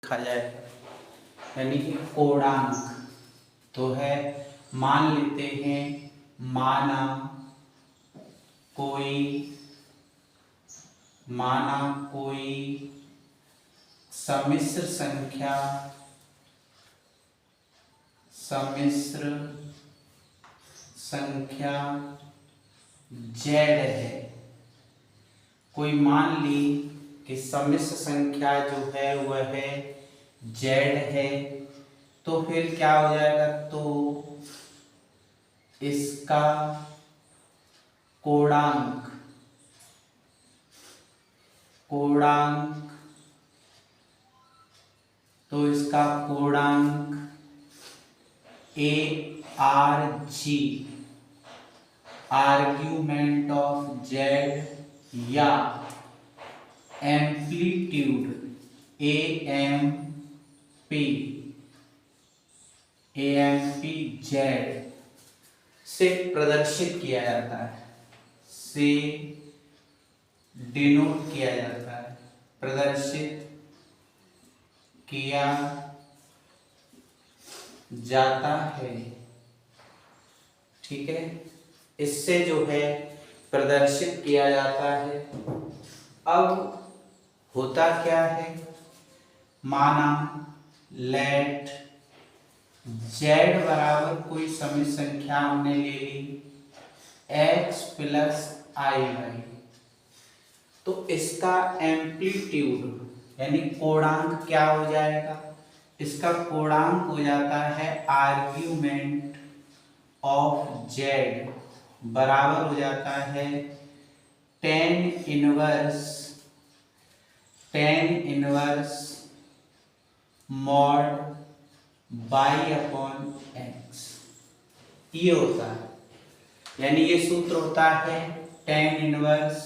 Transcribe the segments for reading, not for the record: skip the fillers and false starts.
लिखा जाएगा, यानी कि कोणांक तो है। मान लेते हैं माना कोई सम्मिश्र संख्या z है। कोई मान ली कि सम्मिश्र संख्या जो है वह है z है, तो फिर क्या हो जाएगा, तो इसका कोणांक ARG आर्ग्यूमेंट ऑफ z या एम्पलीट्यूड AMP z से प्रदर्शित किया जाता है, से डिनोट किया जाता है, प्रदर्शित किया जाता है। ठीक है, इससे जो है प्रदर्शित किया जाता है। अब होता क्या है, माना लेट z बराबर कोई समित संख्या हमने ले ली x प्लस i, तो इसका एम्पलीट्यूड यानी कोणांक क्या हो जाएगा, इसका कोणांक हो जाता है आर्ग्यूमेंट ऑफ z बराबर हो जाता है tan inverse mod by upon x, ये होता है। यानी ये सूत्र होता है tan inverse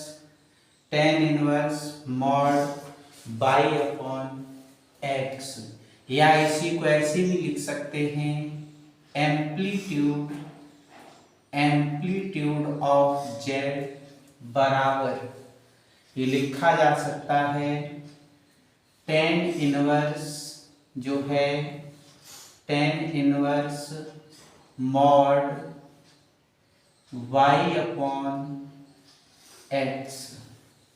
mod by upon x, या इसी को ऐसे भी लिख सकते हैं एम्पलीट्यूड ऑफ z बराबर, ये लिखा जा सकता है tan इनवर्स जो है tan inverse mod y upon x,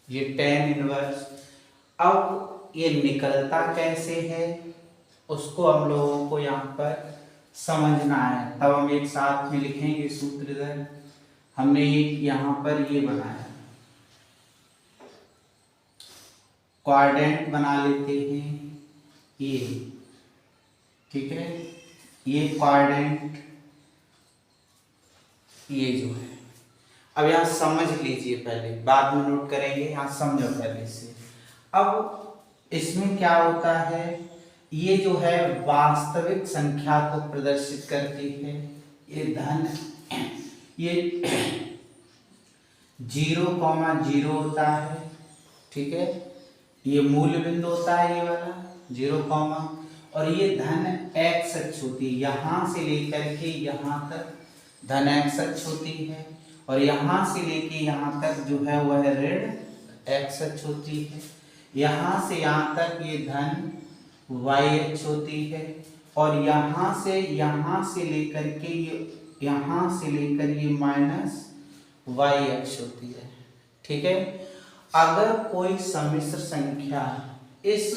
ये tan इनवर्स। अब ये निकलता कैसे है उसको हम लोगों को यहाँ पर समझना है, तब हम एक साथ में लिखेंगे सूत्र। इधर हमने यहाँ पर ये बनाया, क्वाड्रेंट बना लेते हैं ये, ठीक है, ये क्वाड्रेंट ये जो है। अब यहाँ समझ लीजिए, पहले बाद में नोट करेंगे, यहाँ समझो पहले से। अब इसमें क्या होता है, ये जो है वास्तविक संख्या को प्रदर्शित करती है, ये धन, ये 0,0 होता है, ठीक है, ये मूल बिंदु होता है ये वाला 0, और ये धन x अक्ष होती है, यहाँ से लेकर के यहाँ तक धन x अक्ष होती है, और यहाँ से लेके यहाँ तक जो है वह ऋण x अक्ष होती है, यहाँ से यहाँ तक ये धन y अक्ष होती है, और यहाँ से लेकर के ये माइनस y अक्ष होती है। ठीक है, अगर कोई सम्मिश्र संख्या इस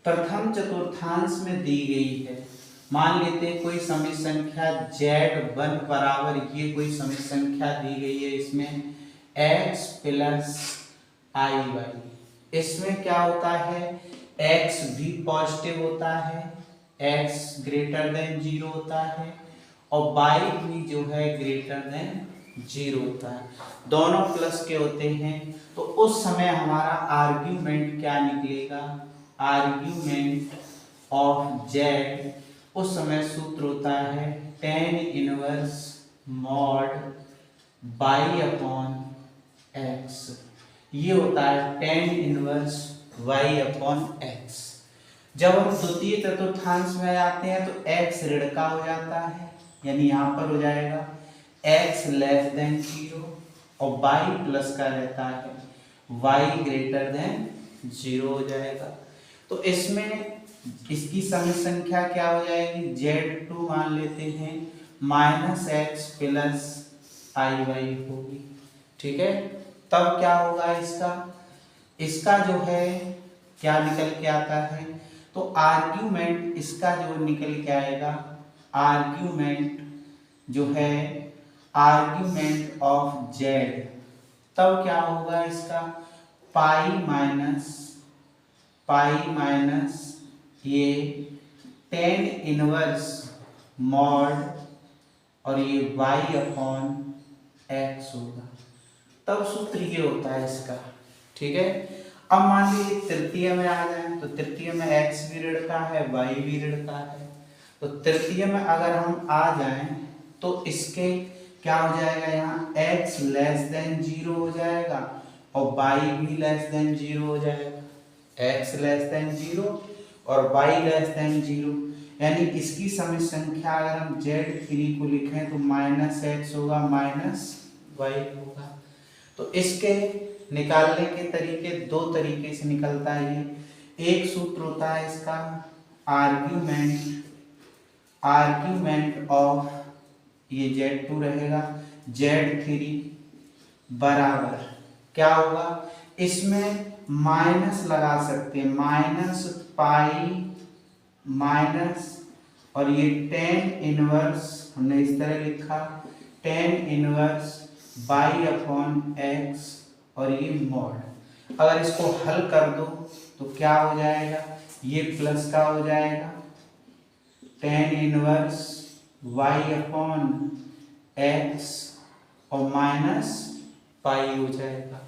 प्रथम चतुर्थांश में दी गई है, मान लेते हैं कोई सम्मिश्र संख्या z1 बराबर, ये कोई सम्मिश्र संख्या दी गई है, इसमें x प्लस i, इसमें क्या होता है, x भी पॉजिटिव होता है, x ग्रेटर देन 0 होता है, और y भी जो है ग्रेटर देन 0 होता है, दोनों प्लस के होते हैं। तो उस समय हमारा आर्ग्यूमेंट क्या निकलेगा, आर्ग्यूमेंट ऑफ z, उस समय सूत्र होता है tan inverse mod by upon x, ये होता है tan inverse y upon x। जब हम द्वितीय चतुर्थांश में आते हैं तो x ऋण का हो जाता है, यानी यहाँ पर हो जाएगा x लेस देन 0, और y प्लस का रहता है y ग्रेटर देन 0 हो जाएगा। तो इसमें इसकी सम संख्या क्या हो जाएगी, Z2 मान लेते हैं -x प्लस IY होगी, ठीक है। तब क्या होगा इसका जो है क्या निकल के आता है, तो आर्ग्यूमेंट इसका जो निकल के आएगा, आर्ग्यूमेंट जो है आर्ग्यूमेंट ऑफ Z, तब क्या होगा इसका पाई माइनस ये tan इनवर्स मॉड और ये y अपॉन x होगा। तब सूत्र ये होता है इसका, ठीक है। अब मान लीजिए तृतीय में आ जाए, तो तृतीय में x भी ऋण का है, y भी ऋण का है। तो तृतीय में अगर हम आ जाएं तो इसके क्या हो जाएगा, यहाँ x लेस देन 0 हो जाएगा और y भी लेस देन 0 हो जाएगा। x लेस देन 0 और y लेस देन 0, यानी इसकी सम संख्या अगर हम Z3 को लिखें तो -x होगा -y होगा। तो इसके निकालने के तरीके दो तरीके से निकलता है ये। एक सूत्र होता है इसका आर्ग्यूमेंट ऑफ ये Z2 रहेगा, Z3 बराबर क्या होगा, इसमें माइनस लगा सकते हैं, माइनस पाई माइनस और ये tan इनवर्स हमने इस तरह लिखा, tan inverse y upon x और ये मॉड। अगर इसको हल कर दो तो क्या हो जाएगा, ये प्लस का हो जाएगा tan inverse y upon x और माइनस पाई हो जाएगा।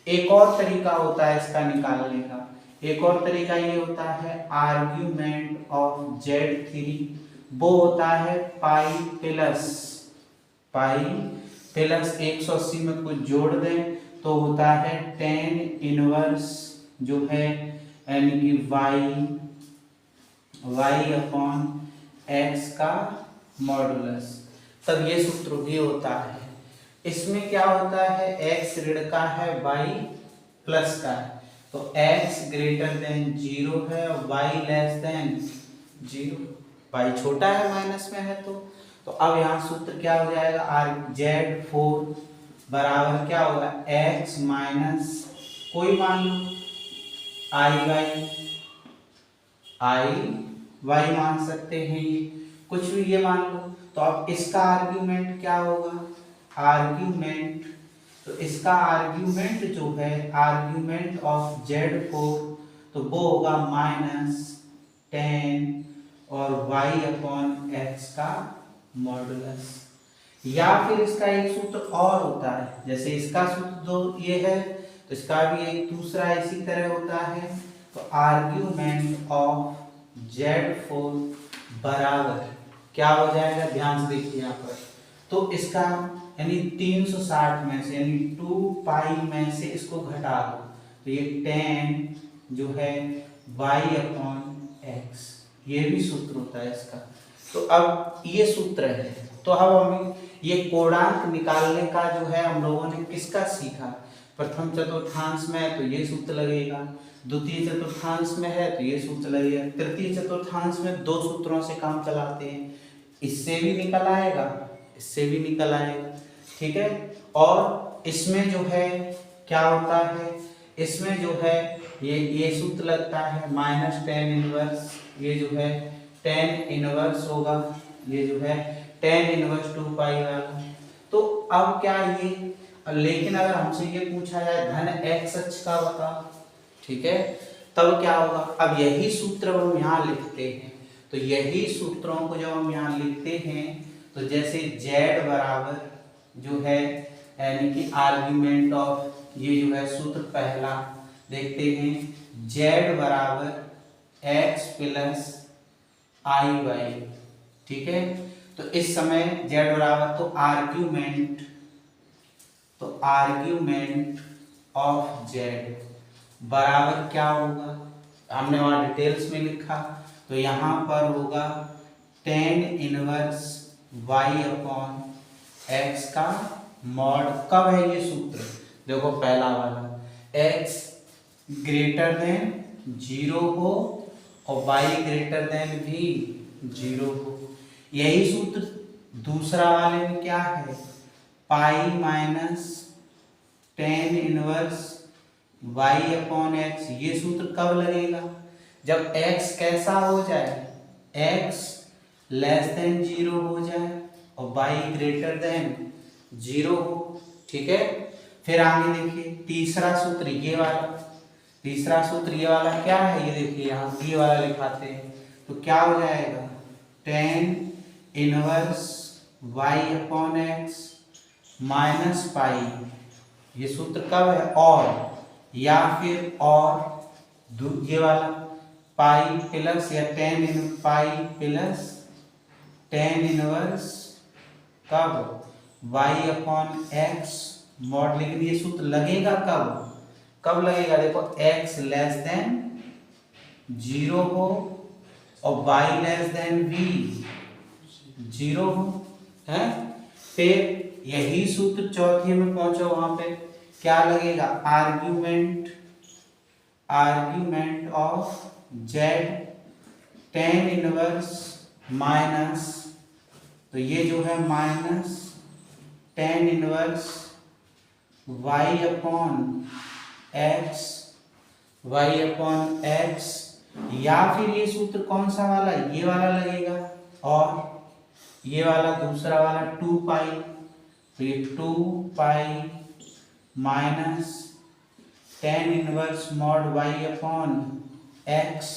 एक और तरीका होता है इसका निकालने का, एक और तरीका ये होता है आर्ग्यूमेंट ऑफ Z3, वो होता है पाई प्लस 180 में कुछ जोड़ दें तो होता है tan इनवर्स जो है यानी कि y अपॉन x का मॉडुलस। तब ये सूत्र भी होता है। इसमें क्या होता है, x ऋण का है, y प्लस का है, तो x ग्रेटर देन 0 है और y लेस देन 0, y छोटा है माइनस में है। तो अब यहाँ सूत्र क्या हो जाएगा, Z4 बराबर क्या होगा, x माइनस कोई मान लो i मान सकते हैं, ये कुछ भी ये मान लो। तो अब इसका आर्ग्यूमेंट क्या होगा, तो इसका आर्ग्यूमेंट जो है आर्ग्यूमेंट ऑफ Z4 तो वो होगा -tan और y अपॉन x का मॉडुलस। या फिर इसका एक सूत्र और होता है, जैसे इसका सूत्र दो ये है तो इसका भी एक दूसरा इसी तरह होता है। तो आर्ग्यूमेंट ऑफ Z4 बराबर क्या हो जाएगा, ध्यान से देखिए यहाँ पर, तो इसका यानी 360 में से यानी 2 पाई में से इसको घटा दो तो ये tan जो है y अपॉन x, ये भी सूत्र होता है इसका। तो अब ये सूत्र है, तो अब हमें ये कोणांक निकालने का जो है हम लोगों ने किसका सीखा, प्रथम चतुर्थांश में है तो ये सूत्र लगेगा, द्वितीय चतुर्थांश में है तो ये सूत्र लगेगा, तृतीय चतुर्थांश में दो सूत्रों से काम चलाते हैं, इससे भी निकल आएगा, इससे भी निकल आएगा, ठीक है। और इसमें जो है क्या होता है, इसमें जो है ये सूत्र लगता है -tan इनवर्स, ये जो है tan इनवर्स होगा, ये जो है tan इनवर्स 2 पाई वाला। तो अब क्या ये, लेकिन अगर हमसे ये पूछा जाए धन x अक्ष का बता, ठीक है, तब क्या होगा, अब यही सूत्र हम यहाँ लिखते हैं। तो यही सूत्रों को जब हम यहाँ लिखते हैं तो जैसे z बराबर जो है यानी कि आर्ग्यूमेंट ऑफ, ये जो है सूत्र पहला देखते हैं, z बराबर x प्लस IY, ठीक है। तो इस समय z बराबर तो आर्ग्यूमेंट ऑफ z बराबर क्या होगा, हमने वहां डिटेल्स में लिखा, तो यहाँ पर होगा tan inverse y upon x का मॉड। कब है ये सूत्र, देखो पहला वाला, x ग्रेटर देन 0 हो और y ग्रेटर देन भी 0 हो। यही सूत्र दूसरा वाले में क्या है, pi minus tan inverse y upon x. ये सूत्र कब लगेगा, जब x कैसा हो जाए, x लेस देन 0 हो जाए और y ग्रेटर देन 0 हो। ठीक है, फिर आगे देखिए तीसरा सूत्र ये वाला, तीसरा सूत्र ये वाला क्या है, ये देखिए यहाँ ये वाला लिखाते हैं तो क्या हो जाएगा, tan inverse y upon x minus pi. ये सूत्र कब है, और या फिर और ये वाला पाई प्लस या ten in pi plus tan inverse कब y अपॉन एक्स मॉड। लेकिन ये सूत्र लगेगा कब, कब लगेगा, देखो x लेस देन 0 हो और y लेस देन भी 0 हो है। फिर यही सूत्र चौथे में पहुंचो, वहां पे क्या लगेगा, argument of z tan inverse minus, तो ये जो है minus tan inverse y upon x, या फिर ये सूत्र कौन सा वाला, ये वाला लगेगा, और ये वाला दूसरा वाला 2 पाई, तो ये 2 pi minus tan inverse mod y upon x,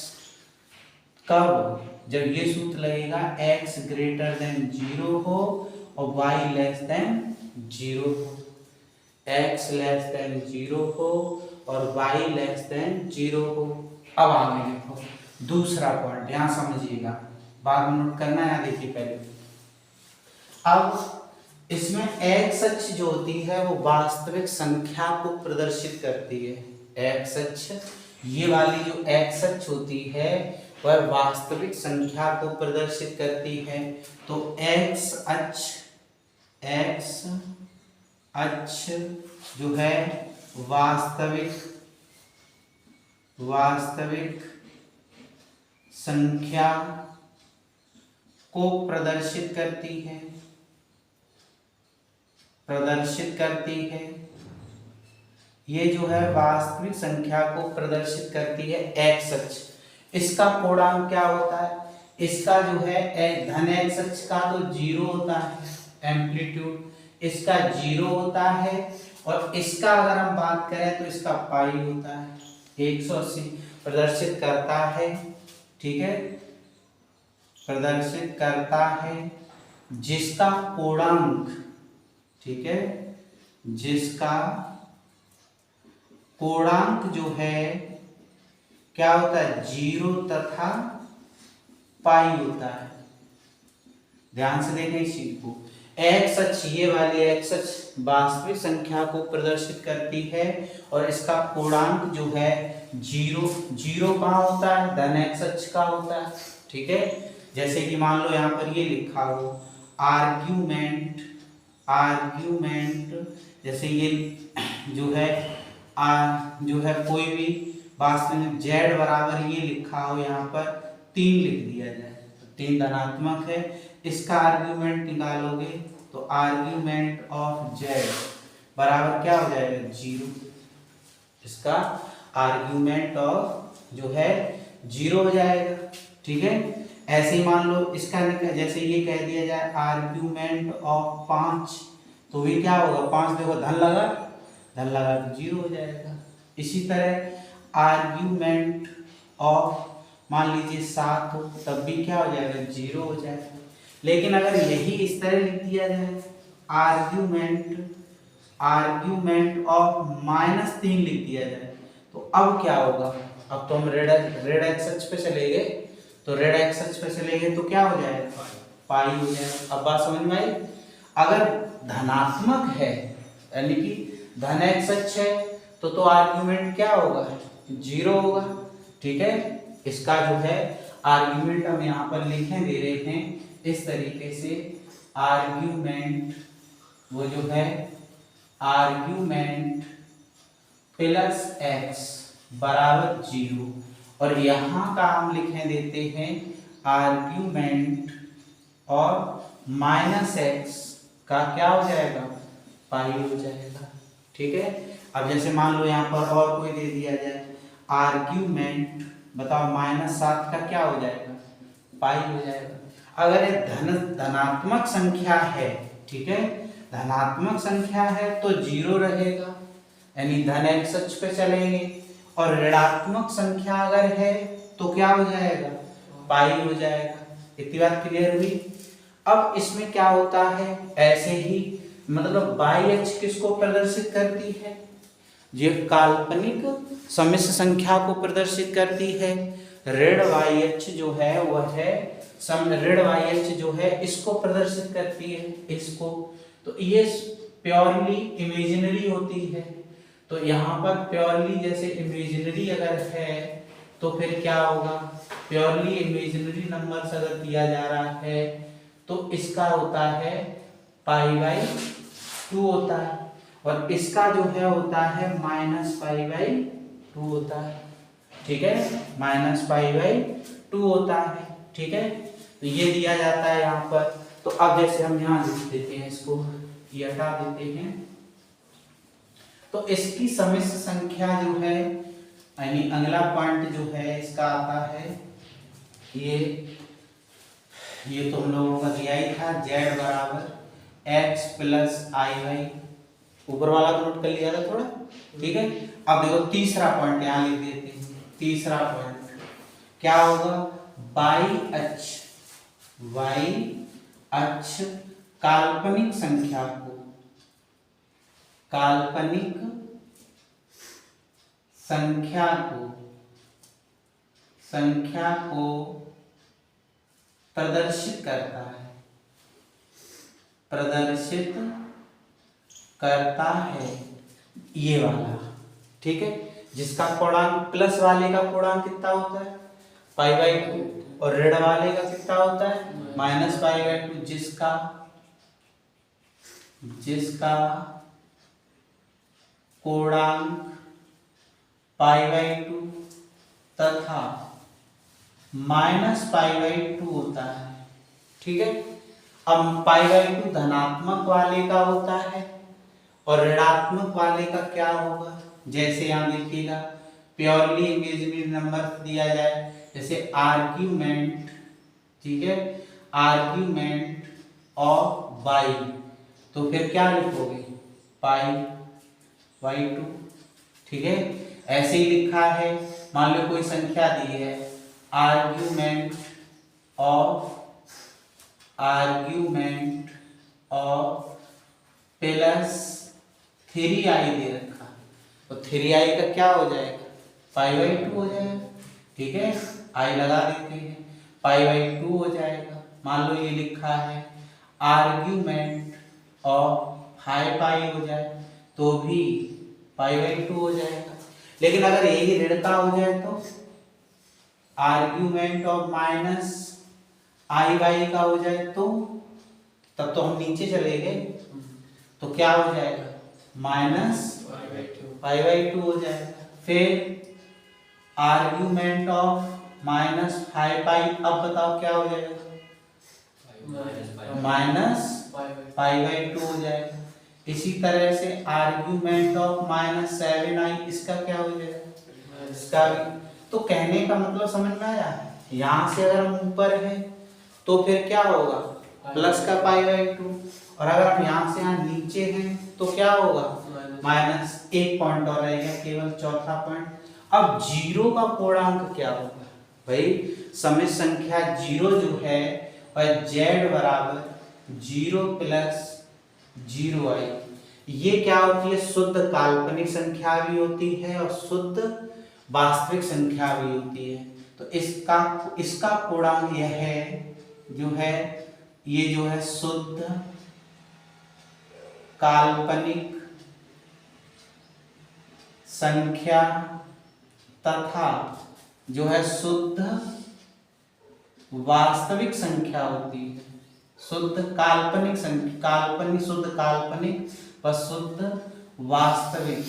कब, जब ये सूत्र लगेगा x ग्रेटर देन 0 हो और y लेस देन 0 हो, x लेस देन 0 हो और y लेस देन 0 हो। अब आगे देखो दूसरा पॉइंट, ध्यान समझिएगा, बाद में नोट करना है। देखिए पहले अब इसमें x अक्ष जो होती है वो वास्तविक संख्या को प्रदर्शित करती है। x अक्ष, ये वाली जो x अक्ष होती है वह वास्तविक संख्या को प्रदर्शित करती है। तो x अक्ष जो है वास्तविक संख्या को प्रदर्शित करती है, ये जो है वास्तविक संख्या को प्रदर्शित करती है x अक्ष। इसका पूर्णांक क्या होता है, इसका जो है धन x अक्ष का तो 0 होता है एम्पलीट्यूड, इसका 0 होता है, और इसका अगर हम बात करें तो इसका पाई होता है, 180 प्रदर्शित करता है। ठीक है, प्रदर्शित करता है जिसका पूर्णांक, ठीक है, जिसका पूर्णांक जो है क्या होता है, 0 तथा पाई होता है। ध्यान से देखें इस चीज को, एक्स अक्ष, ये वाली एक्स अक्ष वास्तविक संख्या को प्रदर्शित करती है और इसका पूर्णांक जो है 0 कहाँ होता है, धन एक्स अक्ष का होता है। ठीक है, जैसे कि मान लो यहाँ पर ये लिखा हो आर्ग्यूमेंट, जैसे ये जो है कोई भी वास्तविक z बराबर ये लिखा हो, यहाँ पर 3 लिख दिया जाए तो 3 धनात्मक है, इसका आर्ग्यूमेंट निकालोगे तो आर्ग्यूमेंट ऑफ z बराबर क्या हो जाएगा, 0। इसका आर्ग्यूमेंट ऑफ जो है 0 हो जाएगा। ठीक है, ऐसे ही मान लो इसका जैसे ये कह दिया जाए आर्ग्यूमेंट ऑफ 5, तो भी क्या होगा, 5 देखो धन लगा तो 0 हो जाएगा। इसी तरह आर्ग्यूमेंट ऑफ मान लीजिए 7 हो, तब भी क्या हो जाएगा, 0 हो जाएगा। लेकिन अगर यही इस तरह लिख दिया जाए आर्ग्यूमेंट ऑफ -3 लिख दिया जाए, तो अब क्या होगा, अब तो हम रेड एक्स अक्ष पे चले गए, तो रेड एक्स अक्ष पे चले गए तो क्या हो जाएगा, पाई हो जाएगा। अब बात समझ में आई, अगर धनात्मक है यानी कि धन एक्स अक्ष है तो आर्ग्यूमेंट क्या होगा, 0 होगा। ठीक है, इसका जो है आर्ग्यूमेंट हम यहाँ पर लिखे दे रहे हैं इस तरीके से, आर्ग्यूमेंट वो जो है आर्ग्यूमेंट प्लस एक्स बराबर 0, और यहाँ का हम लिखने देते हैं आर्ग्यूमेंट और माइनस एक्स का क्या हो जाएगा, पाई हो जाएगा। ठीक है, अब जैसे मान लो यहाँ पर और कोई दे दिया जाए आर्ग्यूमेंट, बताओ -7 का क्या हो जाएगा, पाई हो जाएगा। अगर ये धनात्मक संख्या है, ठीक है, धनात्मक संख्या है तो 0 रहेगा, यानी धन एक्स अक्ष पे चलेंगे, और ऋणात्मक संख्या अगर है तो क्या हो जाएगा, पाई हो जाएगा। इतनी बात क्लियर हुई। अब इसमें क्या होता है, ऐसे ही मतलब बाई अक्ष किसको प्रदर्शित करती है, ये काल्पनिक सम्मिश्र संख्या को प्रदर्शित करती है। ऋण वाई अक्ष जो है वह है ऋण वाई अक्ष जो है इसको प्रदर्शित करती है, इसको। तो ये प्योरली इमेजिनरी होती है। तो यहाँ पर प्योरली जैसे इमेजिनरी अगर है तो फिर क्या होगा, प्योरली इमेजिनरी नंबर अगर दिया जा रहा है तो इसका होता है π/2 होता है, और इसका जो है होता है -π/2 होता है। ठीक है, -π/2 होता है। ठीक है, तो ये दिया जाता है यहाँ पर। तो अब जैसे हम यहाँ लिख देते हैं, इसको ये हटा देते हैं, तो इसकी सम्मिश्र संख्या जो है, यानी अगला पॉइंट जो है इसका आता है, ये तो हम लोगों का दिया ही था, z बराबर x प्लस i/, ऊपर वाला तो नोट कर लिया था थोड़ा। ठीक है, अब देखो तीसरा पॉइंट यहाँ लिख देते हैं। तीसरा पॉइंट क्या होगा, y अक्ष काल्पनिक संख्या को प्रदर्शित करता है ये वाला। ठीक है, जिसका कोणांक प्लस वाले का कोणांक कितना होता है, π/2, और ऋण वाले का कितना होता है, -π/2, जिसका कोणांक π/2 तथा -π/2 होता है। ठीक है, अब π/2 धनात्मक वाले का होता है और ऋणात्मक वाले का क्या होगा, जैसे यहाँ देखिएगा प्योरली इमेजिनरी नंबर दिया जाए, जैसे आर्ग्यूमेंट, ठीक है, आर्ग्यूमेंट ऑफ y, तो फिर क्या लिखोगे, π/2। ठीक है, ऐसे ही लिखा है, मान लो कोई संख्या दी है, आर्ग्यूमेंट ऑफ प्लस 3i दे रखा, तो 3i का क्या हो जाएगा, π/2 हो जाएगा। ठीक है, i लगा देते हैं, π/2 हो जाएगा। मान लो ये लिखा है आर्ग्यूमेंट ऑफ 5i हो जाए तो भी π/2 हो जाएगा। लेकिन अगर यही ऋण का हो जाए तो आर्ग्यूमेंट ऑफ -i/y का हो जाए तो तब तो हम नीचे चले गए, तो क्या हो जाएगा, -π/2 हो जाएगा। फिर आर्ग्यूमेंट ऑफ -5i, अब बताओ क्या हो जाएगा, -π/2 हो जाएगा। इसी तरह से आर्ग्यूमेंट ऑफ -7i, इसका क्या हो जाएगा, इसका भी। तो कहने का मतलब समझ में आया, यहाँ से अगर हम ऊपर है तो फिर क्या होगा, प्लस का π/2, और अगर हम यहाँ से यहाँ नीचे हैं तो क्या होगा, माइनस। एक पॉइंट और रहेगा, केवल चौथा पॉइंट। अब 0 का पूर्णांक क्या होगा भाई, सम्मिश्र संख्या 0 जो है वह z बराबर 0 प्लस 0i, ये क्या होती है, शुद्ध काल्पनिक संख्या भी होती है और शुद्ध वास्तविक संख्या भी होती है। तो इसका पूर्णांक यह है, जो है ये जो है शुद्ध काल्पनिक संख्या तथा जो है शुद्ध वास्तविक संख्या होती है। शुद्ध काल्पनिक संख्या, शुद्ध काल्पनिक व शुद्ध वास्तविक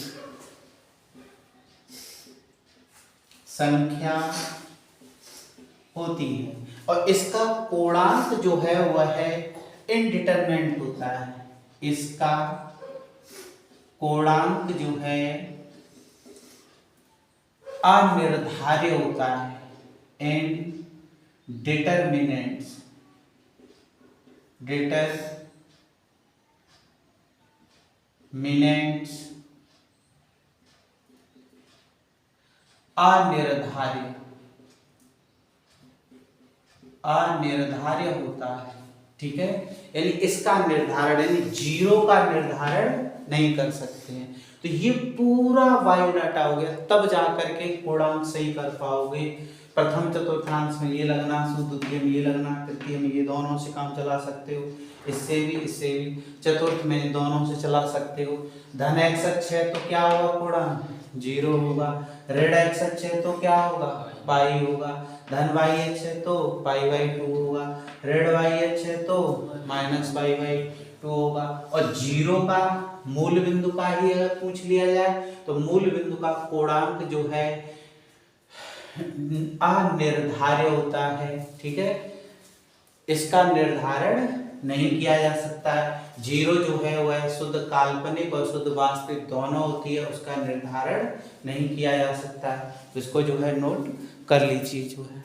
संख्या होती है और इसका पूर्णांक जो है वह है इनडिटरमिनेट होता है। इसका पूर्णांक जो है अनिर्धार्य होता है, इनडिटरमिनेट, अनिर्धार्य होता है। ठीक है, यानी इसका निर्धारण, यानी जीरो का निर्धारण नहीं कर सकते हैं। तो ये पूरा बायोडाटा हो गया, तब जाकर के पूर्णांक सही कर पाओगे। प्रथम चतुर्थांश में ये लगना, द्वितीय में ये लगना, तृतीय में ये, दोनों से काम चला सकते हो, इससे भी, चतुर्थ में दोनों से चला सकते हो। धन x अक्ष है तो क्या होगा, पूर्णांक 0 होगा। ऋण x अक्ष है तो क्या होगा, पाई होगा। धन y अक्ष है तो पाई/2 होगा। ऋण y अक्ष है तो -पाई/2 होगा। और जीरो का मूल बिंदु का ही अगर पूछ लिया जाए तो मूल बिंदु का पूर्णांक जो है अनिर्धार्य होता है। ठीक है, इसका निर्धारण नहीं किया जा सकता है। जीरो जो है वह शुद्ध काल्पनिक और शुद्ध वास्तविक दोनों होती है, उसका निर्धारण नहीं किया जा सकता है। इसको जो है नोट कर लीजिए जो है।